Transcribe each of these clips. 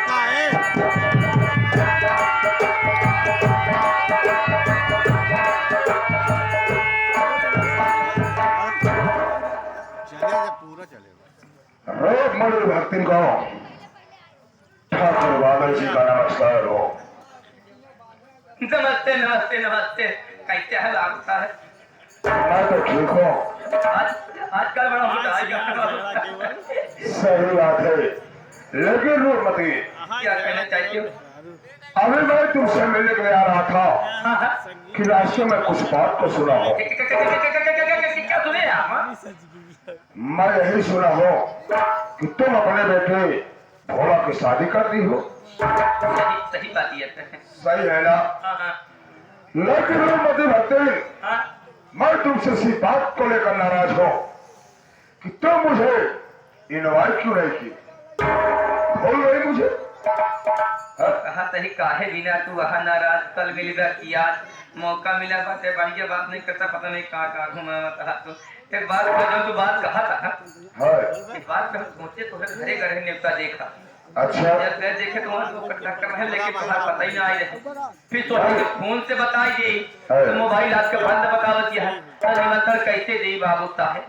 का है। चलेगा पूरा चलेगा। रोज मधुर भक्ति को ठाकुर बादल जी का नमस्कार हो। नमस्ते नमस्ते नमस्ते। कैसे है बाबू साहब? मैं तो ठीक हूँ। आजकल बड़ा होता है। सही बात है, लेकिन रूपमती क्या कहना चाहती हो? अभी मैं तुमसे मिलने के लिए आ रहा था कि रास्ते में कुछ बात तो सुना हो। क्या सुने आप? मैं यही सुना हो कि तुम अपने बेटे भोला की शादी कर दी हो। सही सही बात ये है। सही है ना? लेकिन रूपमती भक्ति, मैं तुमसे इसी बात को लेकर नाराज हूँ कि तुम मुझे इनवाइट क्यों नहीं की? भूल गई मुझे? कहा तही काहे बिना तू वहाँ नाराज कल मिलेगा कि आज मौका मिला बात है बढ़िया बात नहीं करता पता नहीं कहाँ घुमा था तू एक बात कर तू बात कहा था है। एक बात हम सोचे तो घरे घरे नेवता देखा अच्छा, जब गए देखे तो वहाँ तो डॉक्टर महल लेके तुम्हारा पता ही ना आई रहे फिर सोचे कि फोन से बताई दे तो मोबाइल आज के बंद बतावत है निमंत्रण कैसे दे बाबू साहब?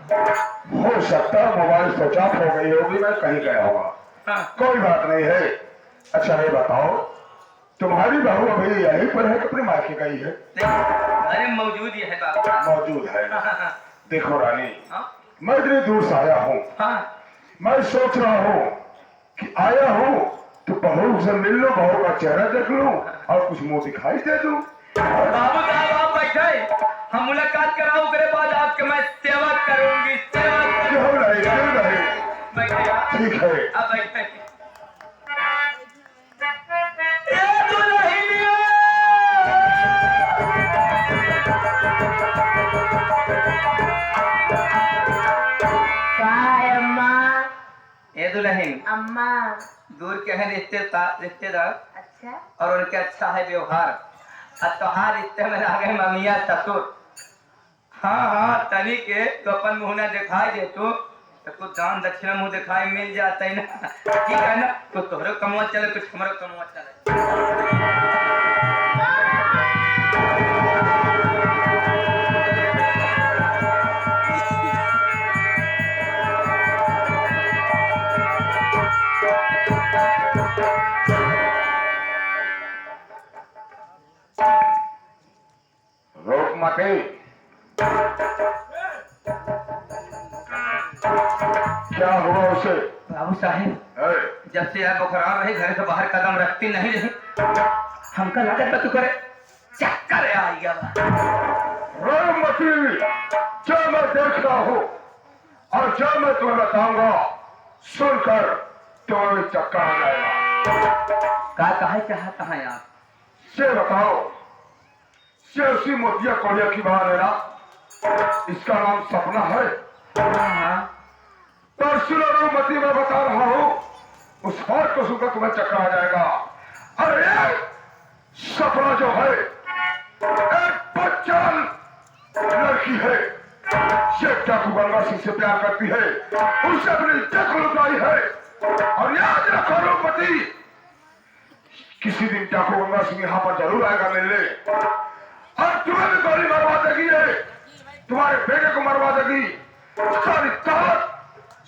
हो सकता है मोबाइल स्विच ऑफ हो गई होगी, मैं कहीं गया होगा। हाँ कोई बात नहीं है। अच्छा ये बताओ, तुम्हारी बहू अभी यहीं पर है कि अपने मायके गई है? अरे मौजूद ही है बाबू। मौजूद है। हाँ देखो रानी, हाँ मैं इतनी दूर से आया हूँ, हाँ मैं सोच रहा हूँ कि आया हूँ तो बहू से मिल लो, बहू का चेहरा देख लूं और कुछ मुंह दिखाई दे दूं। बाबू साहब आप बैठे, हम मुलाकात कराऊं करे बाद आपके मैं सेवा करूंगी सेवा क्यों नहीं, क्यों नहीं? बैठे आप। ठीक है। अब बैठे ए दुल्हनिया काय अम्मा? ए दुल्हन अम्मा। दूर के हैं रिश्तेदार अच्छा और उनके अच्छा है व्यवहार और त्योहार रिश्ते में आ गए ममिया ससुर। हाँ हाँ तभी के तो अपन मुँह न दिखाई दे तो कुछ दान दक्षिणा मुँह दिखाई मिल जाता है ना ठीक है ना तो तोहरो कमवा चले कुछ हमारो कमवा चले। रूपमती, क्या हुआ उसे? बाबू साहेब है? जब से आप बुखार रहे घर से बाहर कदम रखती नहीं रही हमका लागत तू करे चक्कर आ गया। रूपमती, जो मैं देख रहा हूँ और जो मैं तुम्हें बताऊंगा सुनकर तुम्हें चक्कर आ जाएगा। कहा चाहता है आप? से बताओ, से उसी मोतिया कोलिया की बात है ना? इसका नाम सपना है। हाँ तो सुनो रूपमती, मैं बता रहा हूँ उस बात को सुनकर तुम्हें चक्कर आ जाएगा। अरे सपना जो है एक बच्चन लड़की है, ये डाकू गंगा सिंह से प्यार करती है, उसे अपनी जख लुटाई है। और याद रखो रूपमती, किसी दिन डाकू गंगा सिंह यहाँ पर जरूर आएगा मिलने और तुम्हें भी गोली मरवा देगी है, तुम्हारे बेटे को मरवा देगी। सारी ताकत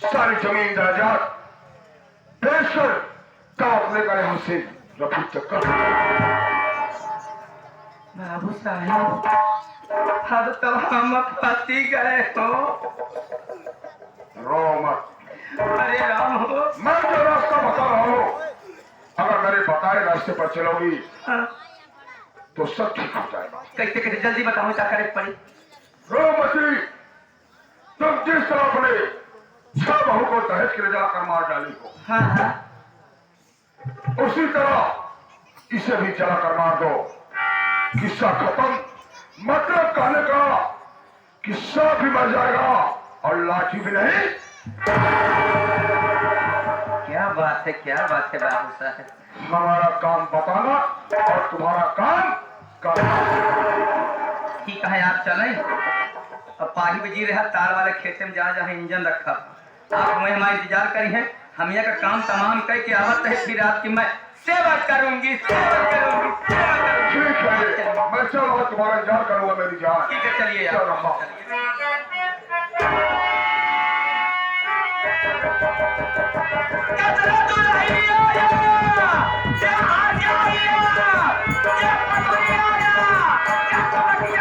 सारी जमीन जायदाद बेचकर दावत लेकर यहाँ से रफू चक्कर। बाबू साहब अब तो हम फंसी गए हो। रो मत, अरे राम हो मैं जो रास्ता बता रहा हूँ, अगर मेरे बताए रास्ते पर चलोगी हाँ, तो सब ठीक हो जाएगा। कैसे कैसे जल्दी बताओ क्या करे पड़ी? रूपमती, तुम जिस तरह अपने छह बहू को दहेज के ले जाकर मार डाली हो, हाँ हाँ उसी तरह इसे भी जलाकर मार दो। किस्सा खत्म। मतलब कहने का किस्सा भी मर जाएगा और लाठी भी नहीं। क्या बात है बाबू साहब। हमारा काम बताना और तुम्हारा काम करना। ठीक है आप चलें अब पाही बजी रहा तार वाले खेते में जहाँ जहाँ इंजन रखा आप वहीं हमारा इंतजार करी है हम यहाँ का काम तमाम करके आवत है, फिर आपकी मैं सेवा करूंगी, सेवा करूंगी, सेवा करूंगी। ठीक है, मैं चल रहा हूँ, तुम्हारा इंतजार करूंगा मेरी जान। ठीक है, चलिए चल रहा हूँ। कचरा तो नहीं आया, क्या आ जाइए, क्या पकड़ी आया, क्या पकड़ी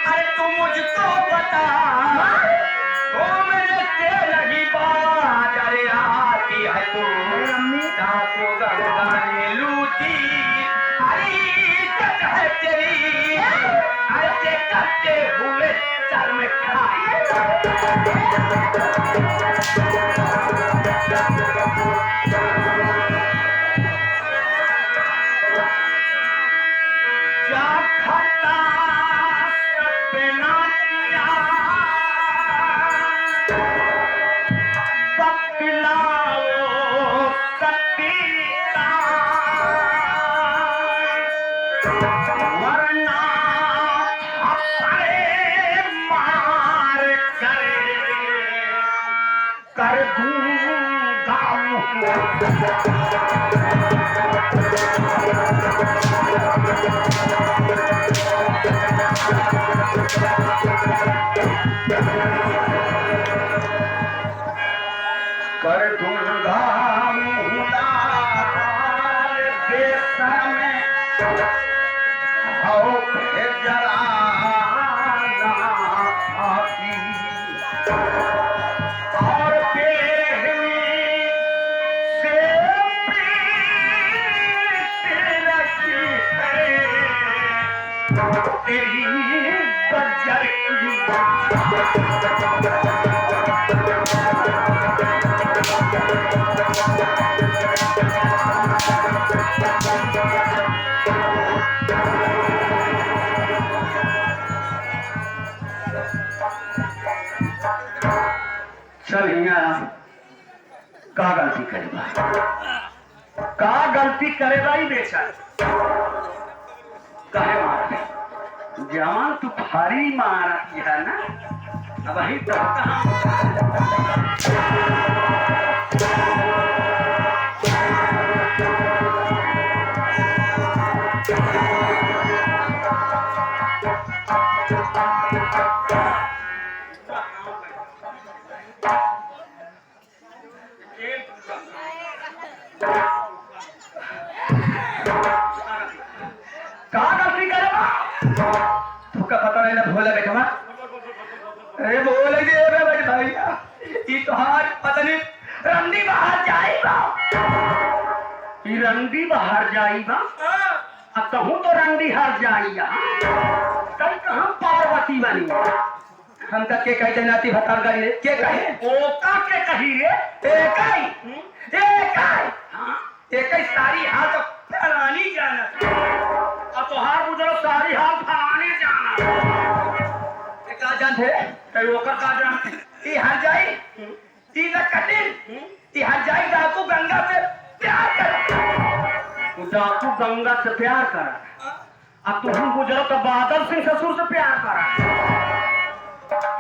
अरे तू मुझको बता, वो मेरे से नहीं बात, अरे आती है तू सासू गंगा ने लूटी, अरे इज्जत है तेरी ऐसे करते हुए सर में क्या खाता सपना किया, बतलाओ सतीता, वरना अपने मार कर दूंगा कर दूंगा देश में हो जरा और बेहमी से प्रीत रखी है तेरी बजर चल यहाँ का गलती करेगा, का गलती करेगा ही बेचा कहे मार जवान तू भारी मारती है ना, अब वही तो पता नहीं ना भोला बेटा, अरे बोल भैया ये तोहार पता नहीं रंडी बाहर जाएगा, ये रंडी बाहर जाएगा, अब कहूँ तो रंडी हार जाएगा, कल कहाँ पार्वती बनी, हम तक के कहते नाती भतार गई के कहे ओका के कही रे एक सारी हाथ फैलानी जाना, अब तोहार बुजुर्ग सारी हाथ फैलाने जाना का जानते कई ओकर का जानते ई हर जाई ई न कटिन ई हर जाई डाकू गंगा से प्यार कर, डाकू गंगा से प्यार कर, अब तुम गुजरो तो बादल सिंह ससुर से प्यार कर,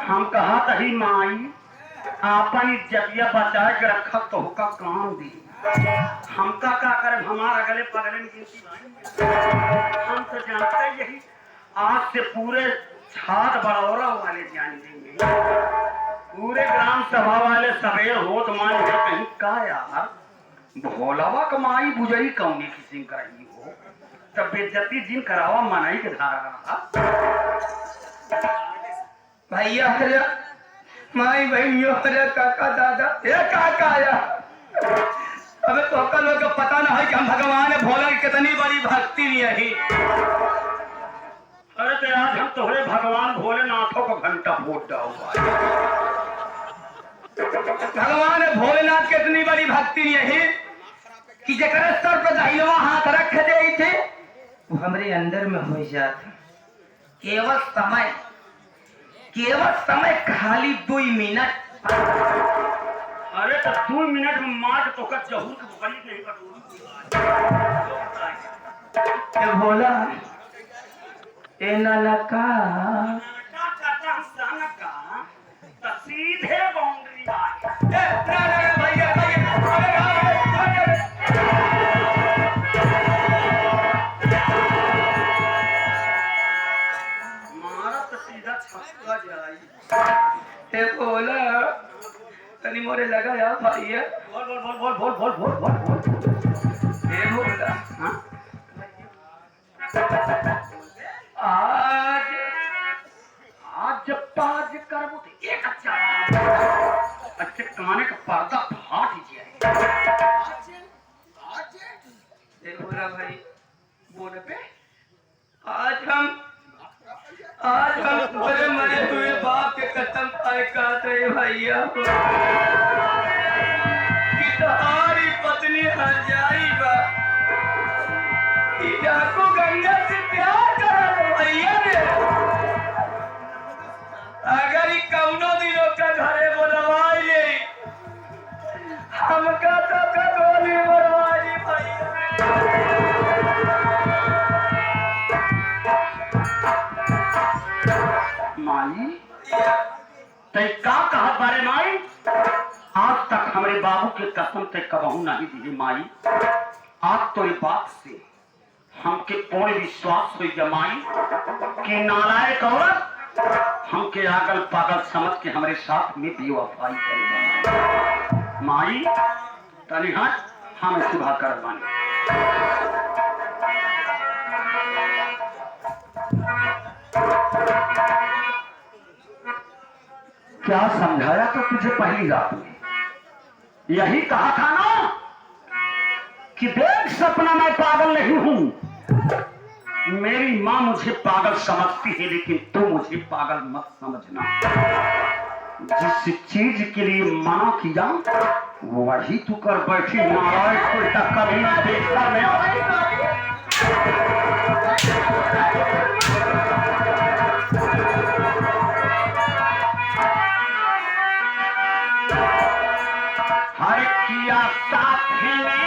हम कहा तही माई आपन इज्जतिया बचा के रखा तो का काम दी, हमका का करे हमारा गले पगले में गिनती भाई, हम तो जानते यही आज से पूरे छात बड़ौरा वाले जान देंगे, पूरे ग्राम सभा वाले सवेर होत मान है कहीं का यार भोलावा कमाई बुझई कौनी किसी कराई हो, तब बेइज्जती जिन करावा मनाई के धारा भैया हरे माई बहनियों हरे काका दादा ये काका आया, अबे तो का लोग पता ना है कि हम भगवान भोला की कितनी बड़ी भक्ति नहीं है, अरे तो आज हम तोहरे भगवान भोलेनाथों का घंटा फूटा हुआ है, भगवान भोलेनाथ की इतनी बड़ी भक्ति नहीं है कि जकर सर पर दाहिनवा हाथ रख दे थे वो हमरे अंदर में हो जाता, केवल समय खाली 2 मिनट, अरे तो 2 मिनट में मार तो का जहूर के बकरी नहीं कटोरी ए भोला ए नलका सीधे बाउंड्री आ मारा तो सीधा छक्का जाई। ए भोला तनी मोरे लगा या भाई बोल बोल बोल बोल बोल बोल बोल बोल बोल। ए भोला हाँ? आज आज जब ताज करबो तो एक अच्छा अच्छे कमाने का पर्दा फाट ही जाए। ए भोला भाई बोले पे आज हम बड़े मरे हुए बाप के कसम खाए कहते हैं भैया कि तुम्हारी पत्नी हर जाई बा कि डाकू गंगा से प्यार करा लो भैया ने अगर ही कौनो दिनों का घरे बोलवाई ले हमका तो का गोली बोलवाई भैया माई तय का कहा बारे माई आज तक हमारे बाबू के कसम ते कबहू नहीं दी माई। आज तो ये बात से हमके पूर्ण विश्वास हुई जमाई कि नालायक औरत हमके आगल पागल समझ के हमारे साथ में बेवफाई करेगा। माई तनी हट हम सुबह कर बानी। क्या समझाया था तुझे पहली रात में? यही कहा था ना कि देख सपना मैं पागल नहीं हूं। मेरी माँ मुझे पागल समझती है लेकिन तू मुझे पागल मत समझना। जिस चीज के लिए मना किया वही तू कर बैठी। नारायण उल्टा कभी ना देखता मैं। हर किया साथी ने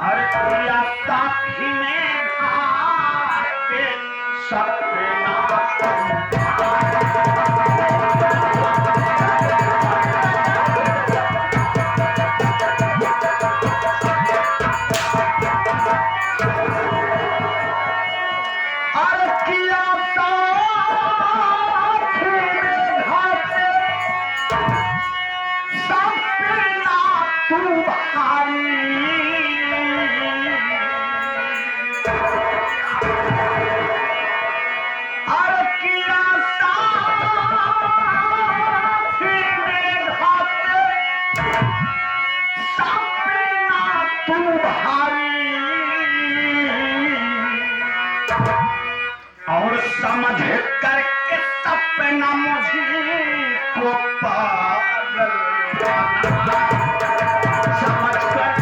हर किया साथी ने सपना और समझ करके सपना मुझे को पागल समझ कर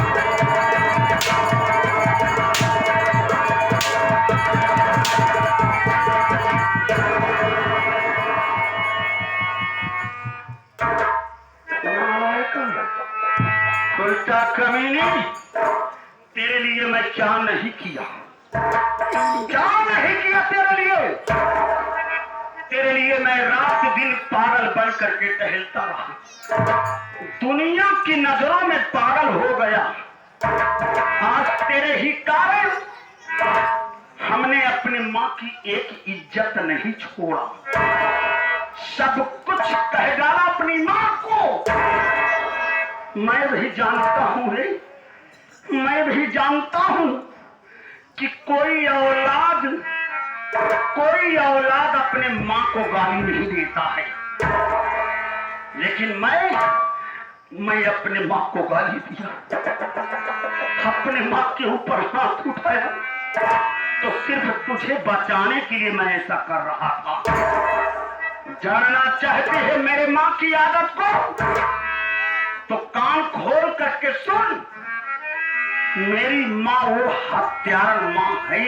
उल्टा कमीनी तेरे लिए मैं क्या नहीं किया, क्या नहीं किया तेरे लिए। तेरे लिए मैं रात दिन पागल बन करके टहलता रहा, दुनिया की नजरों में पागल हो गया। आज तेरे ही कारण हमने अपनी माँ की एक इज्जत नहीं छोड़ा, सब कुछ कह डाला अपनी माँ को। मैं भी जानता हूँ रे, मैं भी जानता हूँ कि कोई औलाद अपने माँ को गाली नहीं देता है, लेकिन मैं अपने माँ को गाली दिया, अपने माँ के ऊपर हाथ उठाया तो सिर्फ तुझे बचाने के लिए मैं ऐसा कर रहा था। जानना चाहते हैं मेरे माँ की आदत को तो कान खोल करके सुन। मेरी माँ वो हत्यार माँ है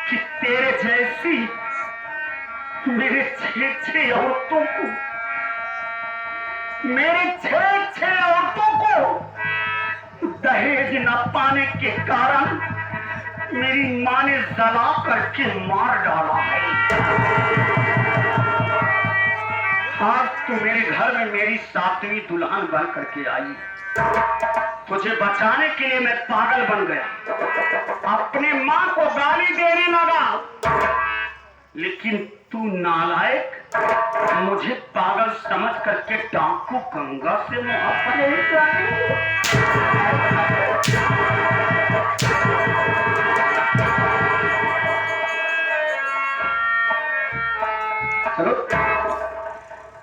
कि तेरे जैसी मेरे 6 औरतों को मेरी 6 औरतों को दहेज न पाने के कारण मेरी मां ने जला करके मार डाला है। आज तू मेरे घर में मेरी 7वीं दुल्हन बन करके आई। तुझे बचाने के लिए मैं पागल बन गया, अपने मां को गाली देने लगा, लेकिन तू नालायक मुझे पागल समझ करके डाकू गंगा से मोहब्बत नहीं करती। चलो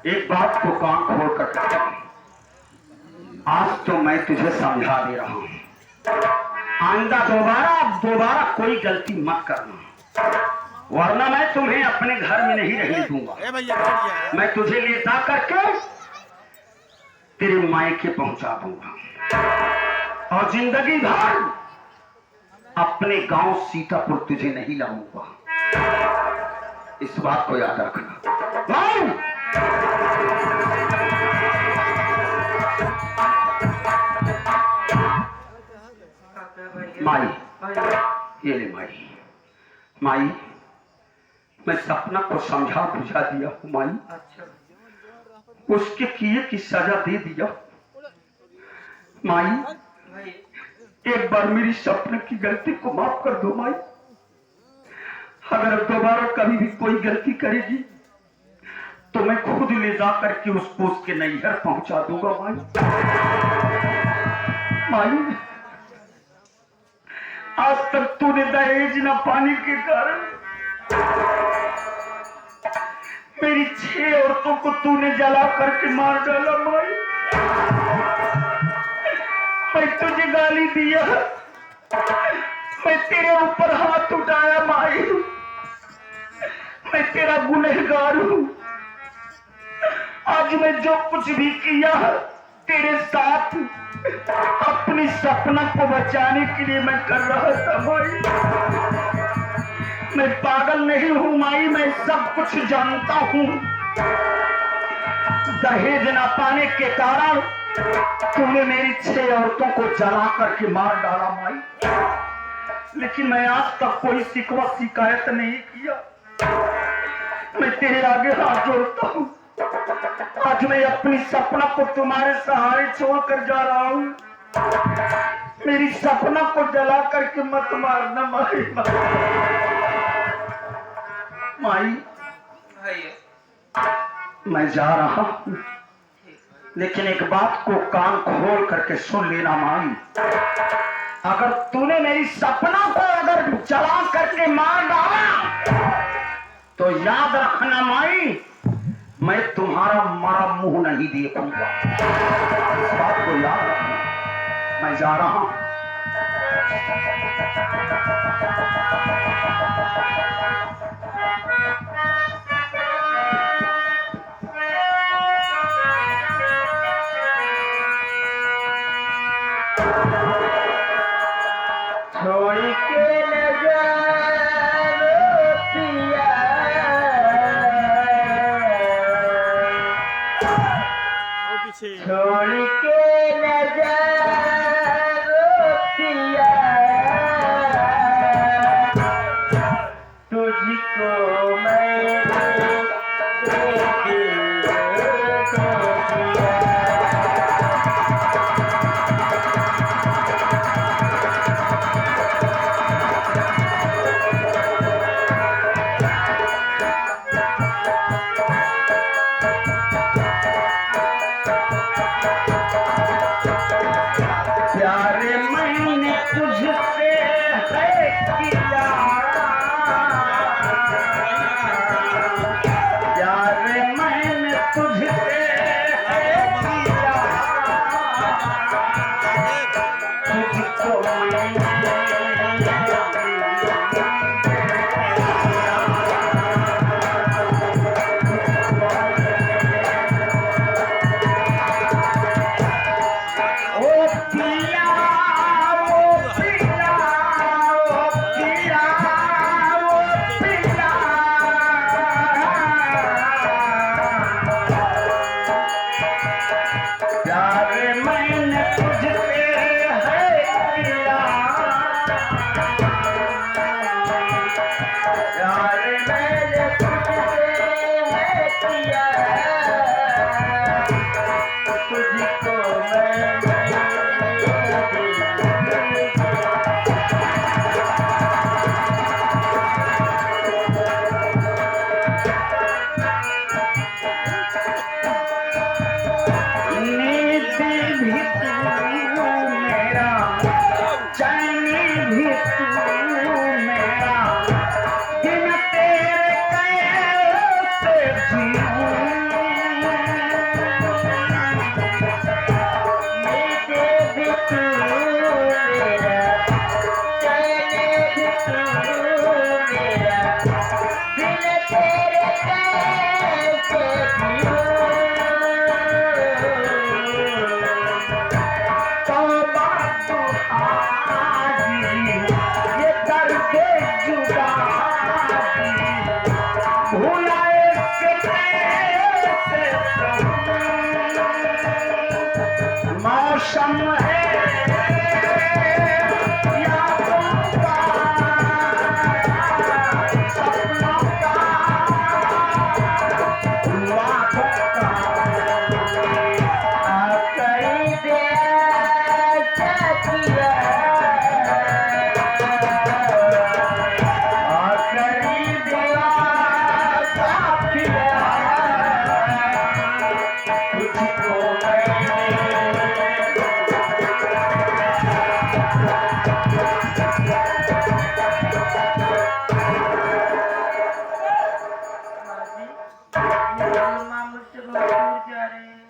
एक बात को कान खोल कर कहता हूं, आज तो मैं तुझे समझा दे रहा हूं, आइंदा दोबारा कोई गलती मत करना, वरना मैं तुम्हें अपने घर में नहीं रहने दूंगा। ए भैया बैठ जा। मैं तुझे ले जा करके तेरे मायके पहुंचा दूंगा और जिंदगी भर अपने गांव सीतापुर तुझे नहीं लाऊंगा। इस बात को याद रखना। माई, ये ले माई, मैं सपना को समझा बुझा दिया हूं माई। उसके किए की सजा दे दिया माई। एक बार मेरी सपने की गलती को माफ कर दो माई। अगर दोबारा कभी भी कोई गलती करेगी तो मैं खुद ले जा करके उसको उसके नैहर पहुंचा दूंगा माई। आज तक तूने दहेज न पाने के कारण मेरी 6 औरतों को तूने जला करके मार डाला माई। मैं तुझे गाली दिया, मैं तेरे ऊपर हाथ उठाया माई, मैं तेरा गुनहगार हूं। आज मैं जो कुछ भी किया तेरे साथ अपनी सपना को बचाने के लिए मैं कर रहा था माई। मैं पागल नहीं हूं माई, मैं सब कुछ जानता हूं। दहेज न पाने के कारण तूने मेरी 6 औरतों को जला करके मार डाला माई, लेकिन मैं आज तक कोई शिकवा शिकायत नहीं किया। मैं तेरे आगे हाथ जोड़ता हूं। आज मैं अपनी सपना को तुम्हारे सहारे छोड़कर जा रहा हूं। मेरी सपना को जला करके मत मारना माई। मैं जा रहा हूं, लेकिन एक बात को कान खोल करके सुन लेना माई। अगर तूने मेरी सपना को अगर जला करके मार डाला तो याद रखना माई, मैं तुम्हारा मरा मुंह नहीं देखूंगा। इस बात को याद रखना। मैं जा रहा हूं। छोड़ के न जा पिया, छोड़ के न जा पिया, तुझको मैं प्यारे मैंने तुझ प्यार मैंने तुझसे है किया, प्यार मैंने तुझसे है किया, तुझको मैंने नींद भी तू मेरा, चैन भी तू मेरा, बिन तेरे कैसे जीऊं। भी तू मेरा, चैन भी तू मेरा, बिन तेरे कैसे जीऊं। तौबा तो आजी, ये करके जुदाई, भुलाए से कैसे सहूं। मौसम है यादों का, सपनों का, वादों का, कई दे किया, करी दिया साथिया, तुझको मुझसे बहुत दूर जा रहे हैं।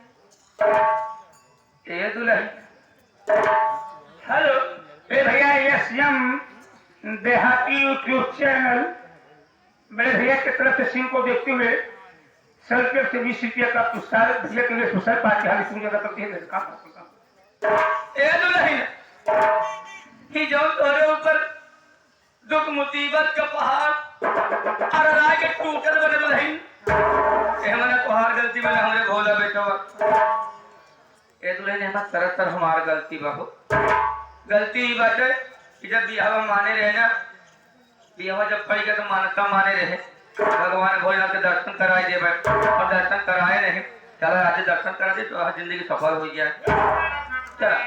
ये दुल्हन। हेलो, ए भैया एसएम देहाती यूट्यूब चैनल मेरे भैया की तरफ से सिंह को देखते हुए सर्कल से 20 रुपया का पुरस्कार भैया के लिए सोशल पार्टी हाल सिंह जगह करती है काम। ए दुल्हन, ही जो तोरे ऊपर दुख मुसीबत का पहाड़ अररा के टूटल बने दुल्हन, ए मने तोहार गलती में हमरे भोला बेटा। ए दुल्हन हमार तरह हमार गलती बाहो, गलती ही बात है कि जब बिहावा माने रहे ना, बिहावा जब पड़ी गया तो मानता माने रहे, भगवान भोलेनाथ के दर्शन कराए दे और दर्शन कराए नहीं, चला आज दर्शन करा दे तो आज जिंदगी सफल हो गया। चला